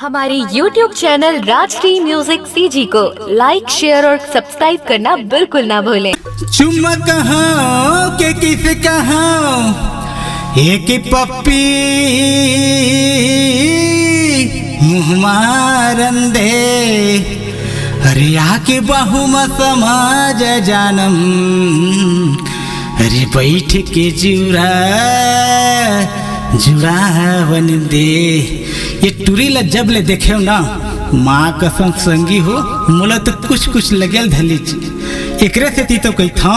हमारी YouTube channel Rajshri music CG को like, share और सब्सक्राइब करना बिल्कुल ना भूलें। चुम्मा कहाँ के किस कहाँ एक पप्पी मुँह मारन दे, अरे आके बाहु में समाज जानम, अरे बैठ के जुड़ावन दे। ये टूरी ला जब ले देखे ना माँ कसम संगी हो मोला तो कुछ लगल धली एकरे से ती तो कही था।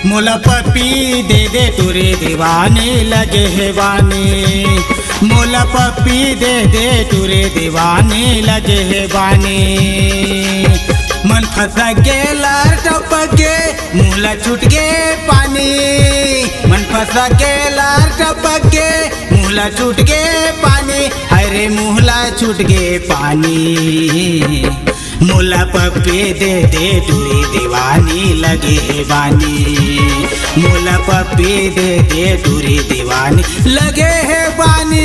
मोला पप्पी दे दे तुरे दीवाने लगे है बाने, मोला पप्पी दे दे तुरे दीवाने लगे है बाने। मन फंसा के लार टपक के मुहला छूट के पानी, मन फंसा के लार टपक के मुहला छूट के पानी, अरे मुहला छूट के पानी। मोला पप्पी दे दे तुरी दीवानी लगे है बानी, मोला पप्पी दे दे तुरी दीवानी लगे है बानी।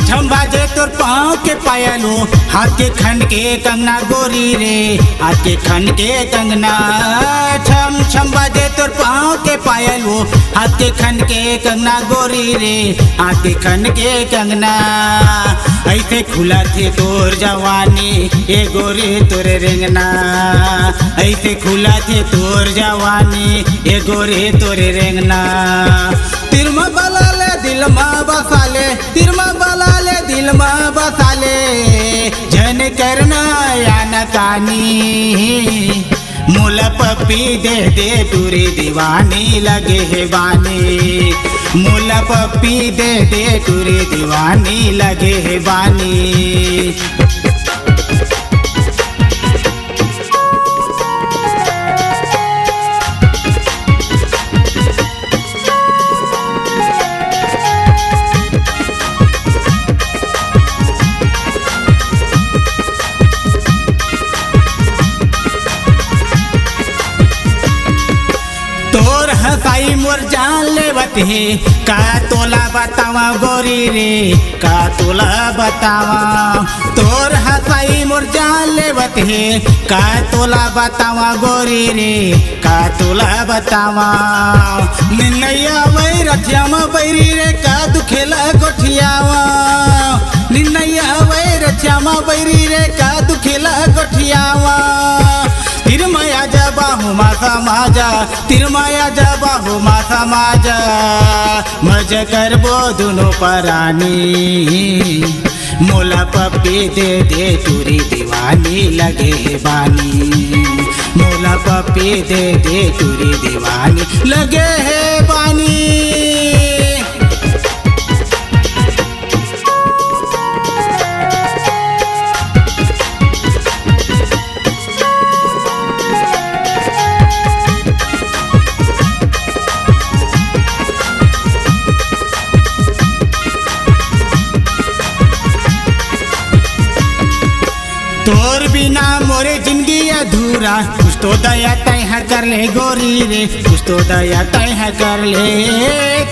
छम बाजे तोर पाँव के पायलो, हाथ के खंड के कंगना गोरी रे, हाथ के खंड के कंगना। छम छम बाजे तोर पाँव के पायलो, हाथ के खंड के कंगना गोरी रे, हाथ के खंड के कंगना। ऐसे खुला थे तोर जवानी ए गोरी तोरे रेंगना, ऐसे खुला थे तोर जवानी ए गोरी तोरे रेंगना। तिरमा बलाले दिल माँ बसाले, तिरमा बलाले दिल माँ बसाले, जन करना या नकानी। मोला पप्पी दे दे तुरी दीवानी लगे है बानी, मोला पप्पी दे दे तुरी दीवानी लगे है बानी। तोर हसाई मोर जान लेवत है, का तोला बतावा गोरी रे, का तोला बतावा। तोर हसाई मोर जान लेवत है, का तोला बतावा गोरी रे, का तोला बतावा। निन्नैया वही रथिया में बैरी रे, का दुखेला गोठियावा। निन्नैया वही रथिया में बैरी रे, का दुखेला गोठियावा। तिरमाया जा बाहु मा समाजा, तिरमाया जा बाहु मा समाजा, मजा करबो दुनो परानी। मोला पप्पी दे दे तुरी दीवानी लगे है बानी, मोला पप्पी दे दे तुरी दीवानी लगे है बानी। तोर बिना मोरे जिंदगी अधूरा, कुछ तो दया तय कर ले गोरी रे, कुछ तो दया तय कर ले।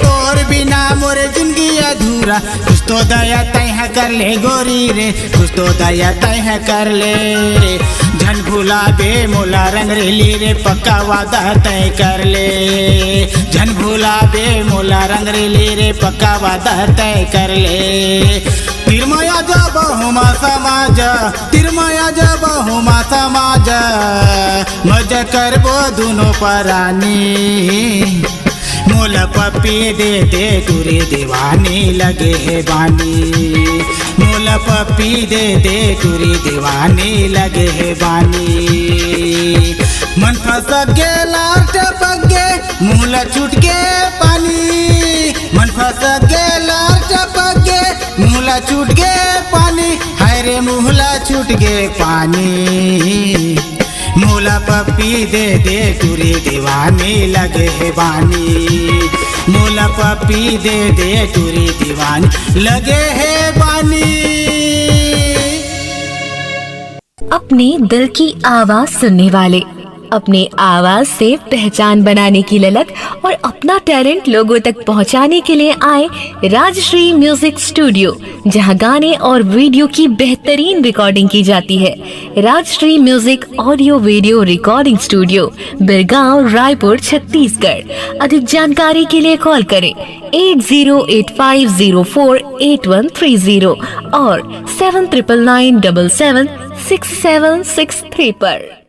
तोर बिना मोरे जिंदगी अधूरा, कुछ तो दया तय कर ले गोरी रे, कुछ तो दया तय कर ले। झन भूला बे मोला रंग रेली रे, पक्का वादा तय कर ले। झन भूला बे मोला रंग रेली रे, पक्का वादा तय कर ले। तिरमाया जा बहुमा समाज, तिरमाया आज बहुमा समाज मज करबो दुनो परानी मोल पप्पी दे दे तुरे दीवानी लगे है बानी मोल पप्पी दे दे तुरी दीवानी लगे है बानी मन फंस गेला टपक गे मुहला छूट गे पानी मन फंस गेला टपक गे मुहला छूट गे पानी हाय रे मुहला छूट गे पानी मोला पप्पी दे दे तुरी दीवानी लगे है बानी मोला पप्पी दे दे तुरी दीवानी लगे है बानी। अपने दिल की आवाज सुनने वाले, अपने आवाज से पहचान बनाने की ललक और अपना टैलेंट लोगों तक पहुंचाने के लिए आए राजश्री म्यूजिक स्टूडियो, जहां गाने और वीडियो की बेहतरीन रिकॉर्डिंग की जाती है। Rajshri music audio video recording studio, Birgaon, Raipur, Chhattisgarh. अधिक जानकारी के लिए कॉल करें 8085048130 और 7999776763 पर।